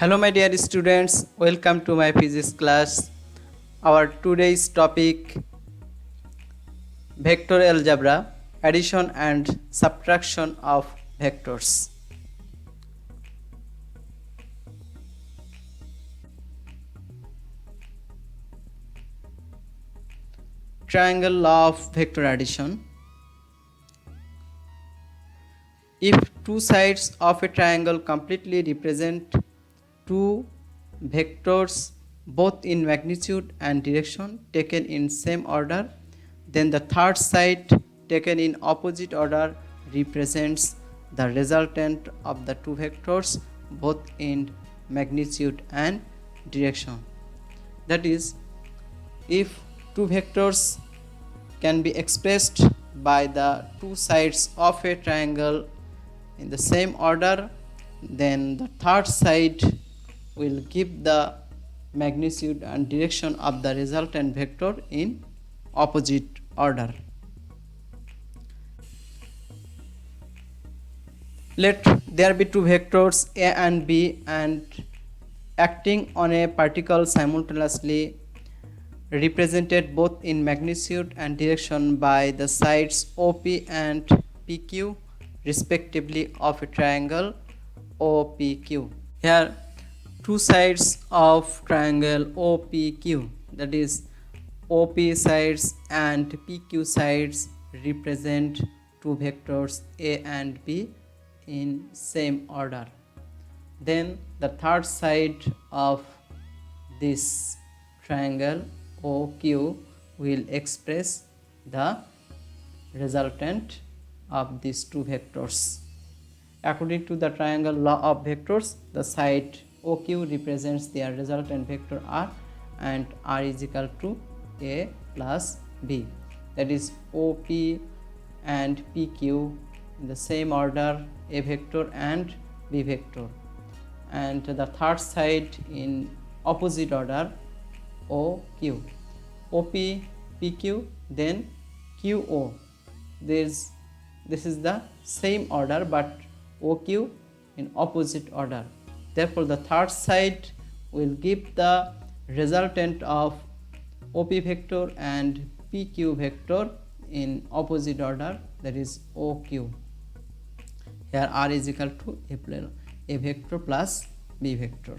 Hello my dear students, welcome to my physics class. Our today's topic vector algebra, addition and subtraction of vectors. Triangle law of vector addition. If two sides of a triangle completely represent two vectors both in magnitude and direction taken in same order, then the third side taken in opposite order represents the resultant of the two vectors both in magnitude and direction. That is, if two vectors can be expressed by the two sides of a triangle in the same order, then the third side will give the magnitude and direction of the resultant vector in opposite order. Let there be two vectors A and B, and acting on a particle simultaneously represented both in magnitude and direction by the sides OP and PQ respectively of a triangle OPQ. Here two sides of triangle OPQ, that is OP sides and PQ sides, represent two vectors A and B in same order. Then the third side of this triangle OQ will express the resultant of these two vectors. According to the triangle law of vectors, the side OQ represents their resultant vector R, and R is equal to A plus B. That is OP and PQ in the same order, A vector and B vector, and the third side in opposite order OQ. OP, PQ, then QO. This is the same order but OQ in opposite order. Therefore, the third side will give the resultant of OP vector and PQ vector in opposite order, that is OQ. Here R is equal to A vector plus B vector.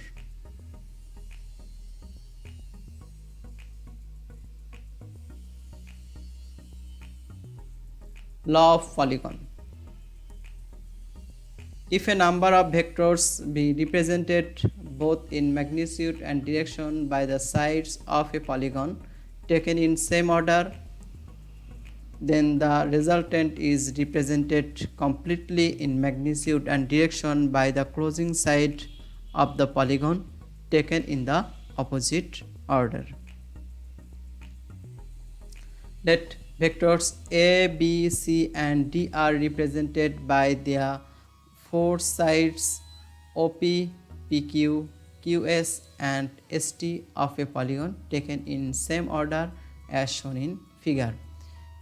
Law of polygon. If a number of vectors be represented both in magnitude and direction by the sides of a polygon taken in same order, then the resultant is represented completely in magnitude and direction by the closing side of the polygon taken in the opposite order. Let vectors A, B, C and D are represented by their four sides OP, PQ, QS and ST of a polygon taken in same order as shown in figure.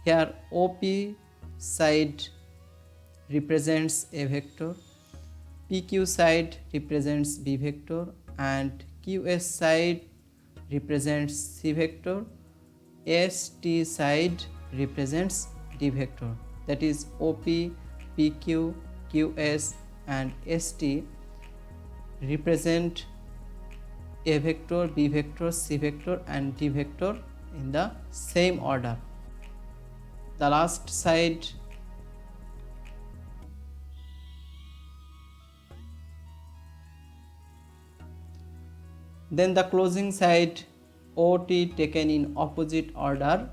Here OP side represents A vector, PQ side represents B vector and QS side represents C vector, ST side represents D vector. That is OP, PQ, QS and ST represent A vector, B vector, C vector and D vector in the same order. The last side then the closing side OT taken in opposite order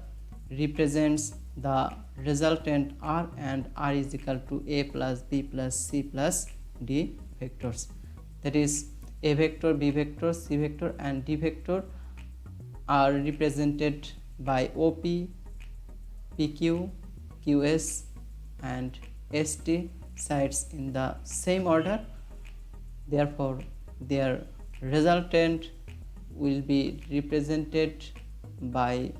represents the resultant R, and R is equal to A plus B plus C plus D vectors. That is A vector, B vector, C vector and D vector are represented by OP, PQ, QS and ST sides in the same order. Therefore, their resultant will be represented by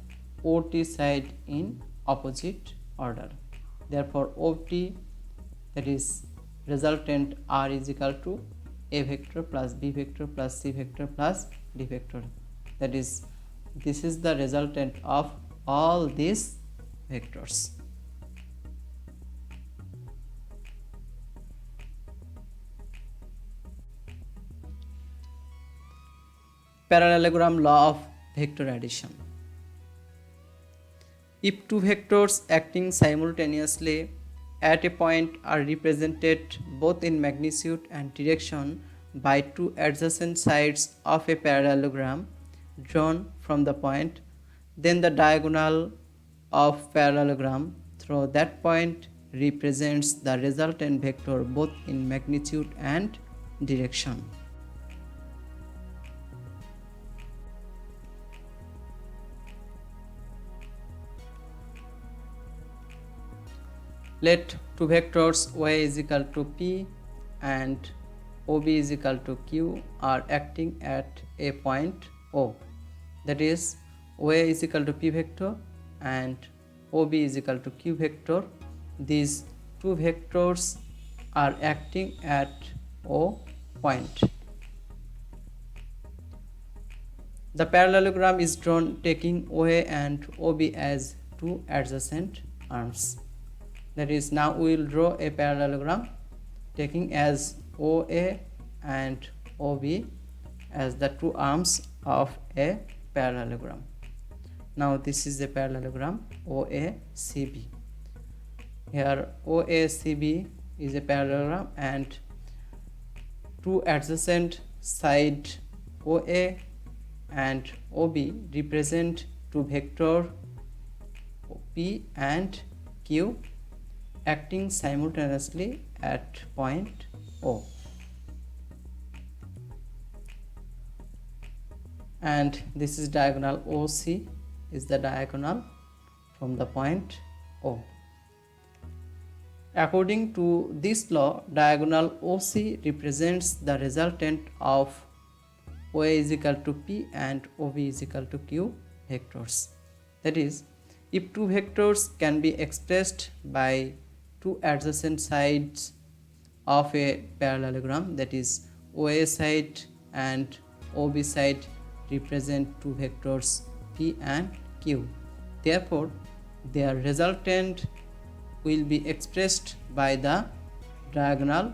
OT side in opposite order. Therefore, OT, that is resultant R is equal to a vector plus b vector plus c vector plus d vector. That is, this is the resultant of all these vectors. Parallelogram law of vector addition. If two vectors acting simultaneously at a point are represented both in magnitude and direction by two adjacent sides of a parallelogram drawn from the point, then the diagonal of parallelogram through that point represents the resultant vector both in magnitude and direction. Let two vectors y is equal to p and ob is equal to q are acting at a point O. That is, y is equal to p vector and ob is equal to q vector. These two vectors are acting at O point. The parallelogram is drawn taking OA and OB as two adjacent arms. That is, now we will draw a parallelogram taking as OA and OB as the two arms of a parallelogram. Now this is a parallelogram OACB. Here OACB is a parallelogram and two adjacent sides OA and OB represent two vectors P and Q acting simultaneously at point O. And this is diagonal OC is the diagonal from the point O. According to this law, diagonal OC represents the resultant of OA is equal to P and OB is equal to Q vectors. That is, if two vectors can be expressed by two adjacent sides of a parallelogram, that is, OA side and OB side represent two vectors P and Q. Therefore, their resultant will be expressed by the diagonal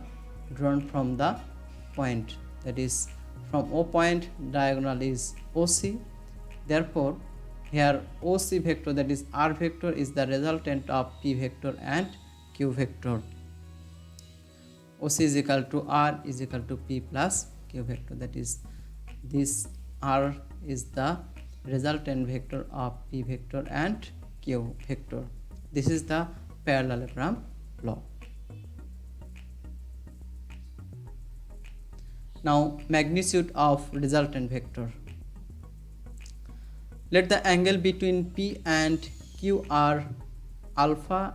drawn from the point. That is, from O point diagonal is OC. Therefore, here OC vector, that is R vector, is the resultant of P vector and Q vector. OC is equal to R is equal to P plus Q vector. That is, this R is the resultant vector of P vector and Q vector. This is the parallelogram law. Now, magnitude of resultant vector. Let the angle between P and Q are alpha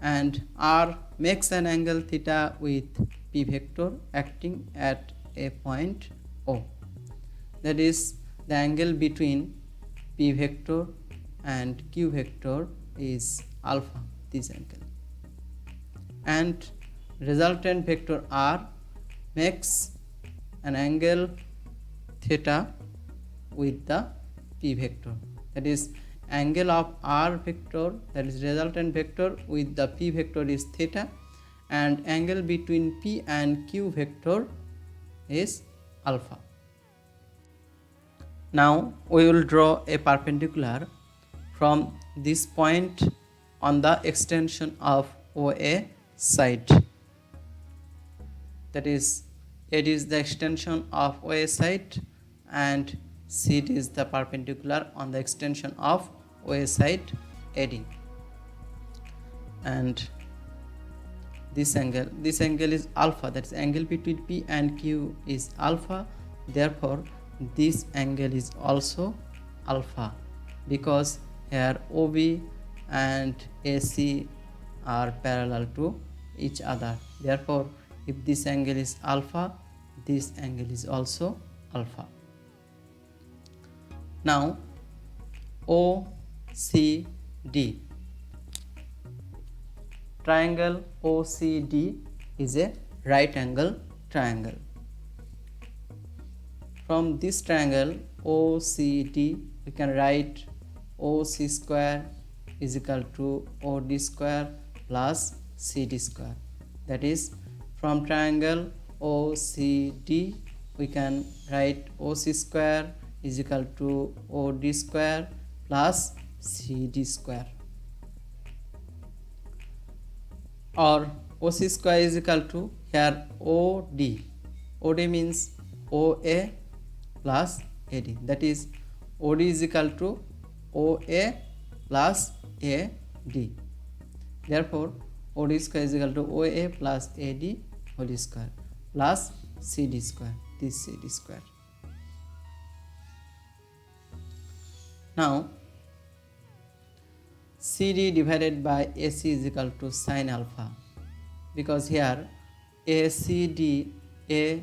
and R makes an angle theta with P vector acting at a point O. That is, the angle between P vector and Q vector is alpha, this angle. And resultant vector R makes an angle theta with the P vector. That is, angle of R vector, that is resultant vector, with the P vector is theta, and angle between P and Q vector is alpha. Now we will draw a perpendicular from this point on the extension of OA side. That is, it is the extension of OA side and CD is the perpendicular on the extension of OA side AD. And this angle is alpha, that is, angle between P and Q is alpha. Therefore, this angle is also alpha, because here OB and AC are parallel to each other. Therefore, if this angle is alpha, this angle is also alpha. Now, OCD. Triangle OCD is a right angle triangle. From this triangle OCD, we can write OC square is equal to OD square plus CD square. That is, from triangle OCD, we can write OC square is equal to OD square plus CD square, or OC square is equal to here OD. OD means OA plus AD. That is, OD is equal to OA plus AD. Therefore, OD square is equal to OA plus AD whole square plus CD square. This CD square. Now, CD divided by AC is equal to sin alpha, because here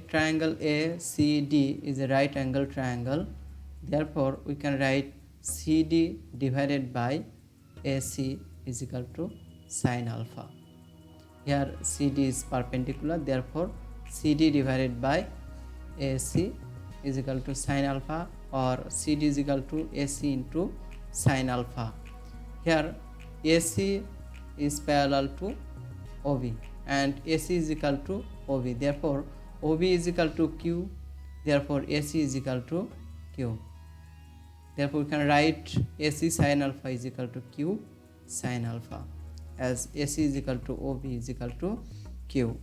triangle ACD is a right angle triangle. Therefore, we can write CD divided by AC is equal to sin alpha. Here CD is perpendicular, therefore CD divided by AC is equal to sin alpha, or CD is equal to AC into sin alpha. Here AC is parallel to OB and AC is equal to OB. Therefore, OB is equal to Q. Therefore, AC is equal to Q. Therefore, we can write AC sin alpha is equal to Q sin alpha, as AC is equal to OB is equal to Q.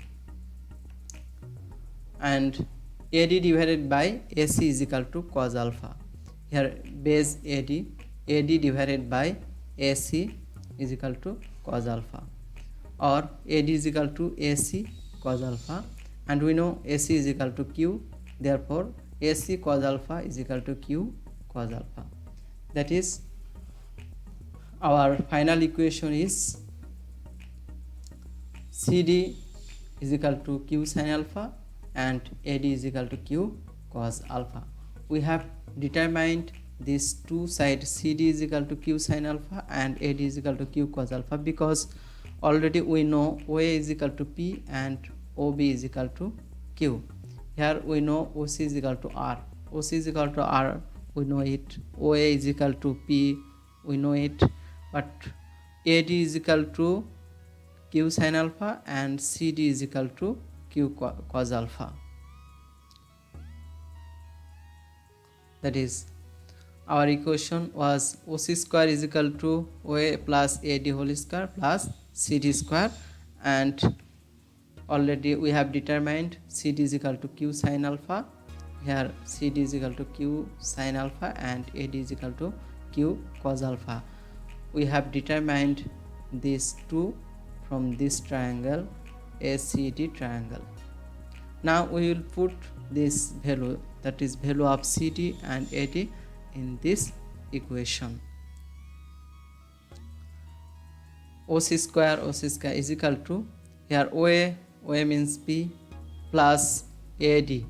And AD divided by AC is equal to cos alpha. Here base AD divided by AC is equal to cos alpha, or AD is equal to AC cos alpha, and we know AC is equal to Q. Therefore, AC cos alpha is equal to Q cos alpha. That is, our final equation is CD is equal to Q sin alpha and AD is equal to Q cos alpha. We have determined these two sides, CD is equal to Q sin alpha and AD is equal to Q cos alpha, because already we know OA is equal to P and OB is equal to Q. Here we know OC is equal to R. OC is equal to R, we know it. OA is equal to P, we know it. But AD is equal to Q sin alpha and CD is equal to Q cos alpha. That is, our equation was OC square is equal to OA plus AD whole square plus CD square, and already we have determined CD is equal to Q sin alpha. Here CD is equal to Q sin alpha and AD is equal to Q cos alpha. We have determined these two from this triangle ACD triangle. Now we will put this value, that is value of CD and AD, in this equation. OC square is equal to, here OA means P plus AD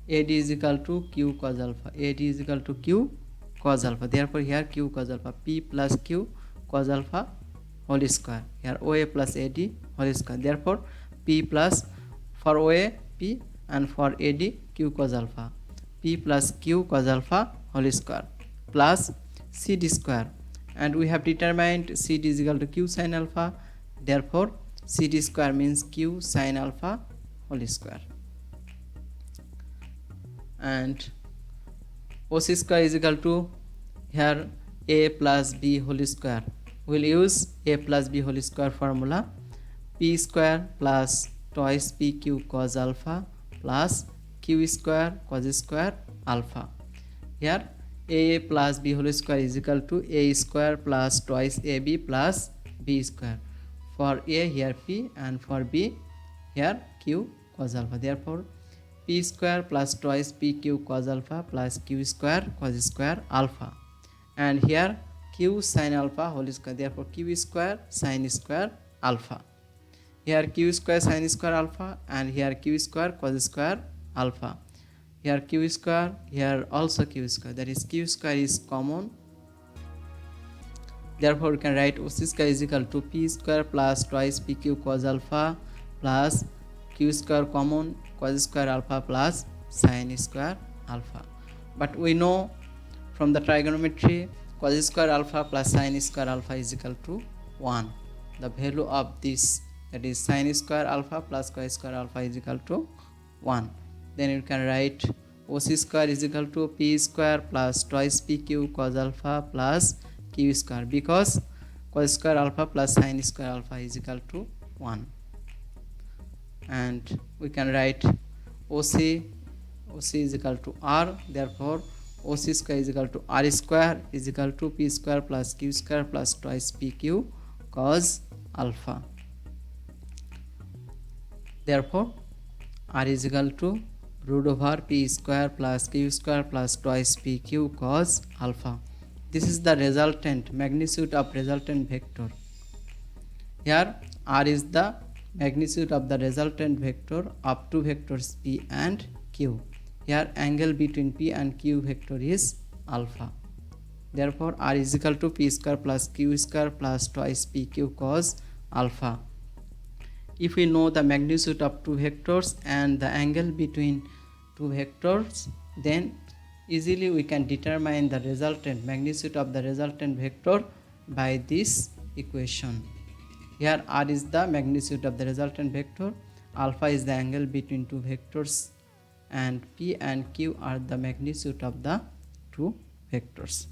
is equal to Q cos alpha. AD is equal to Q cos alpha. Therefore, here Q cos alpha, P plus Q cos alpha whole square. Here OA plus AD whole square. Therefore, P plus, for OA P and for AD Q cos alpha, P plus Q cos alpha whole square plus CD square. And we have determined CD is equal to Q sin alpha. Therefore, CD square means Q sin alpha whole square. And OC square is equal to, here A plus B whole square. We will use A plus B whole square formula. P square plus twice PQ cos alpha plus Q square cos square alpha. Here A plus B whole square is equal to A square plus twice AB plus B square. For A here P and for B here Q cos alpha. Therefore, P square plus twice PQ cos alpha plus Q square cos square alpha. And here Q sin alpha whole square. Therefore, Q square sin square alpha. Here Q square sin square alpha and here Q square cos square alpha. Here Q square, here also Q square. That is, Q square is common. Therefore, we can write OC square is equal to P square plus twice PQ cos alpha plus Q square common cos square alpha plus sin square alpha. But we know from the trigonometry cos square alpha plus sin square alpha is equal to 1. The value of this, that is sin square alpha plus cos square alpha, is equal to 1. Then you can write OC square is equal to P square plus twice PQ cos alpha plus Q square, because cos square alpha plus sin square alpha is equal to 1. And we can write OC is equal to R, therefore OC square is equal to R square is equal to P square plus Q square plus twice PQ cos alpha. Therefore R is equal to root over P square plus Q square plus twice PQ cos alpha. This is the resultant magnitude of resultant vector. Here R is the magnitude of the resultant vector of two vectors P and Q. Here angle between P and Q vector is alpha. Therefore R is equal to P square plus Q square plus twice PQ cos alpha. If we know the magnitude of two vectors and the angle between two vectors, then easily we can determine the resultant magnitude of the resultant vector by this equation. Here R is the magnitude of the resultant vector, alpha is the angle between two vectors, and P and Q are the magnitude of the two vectors.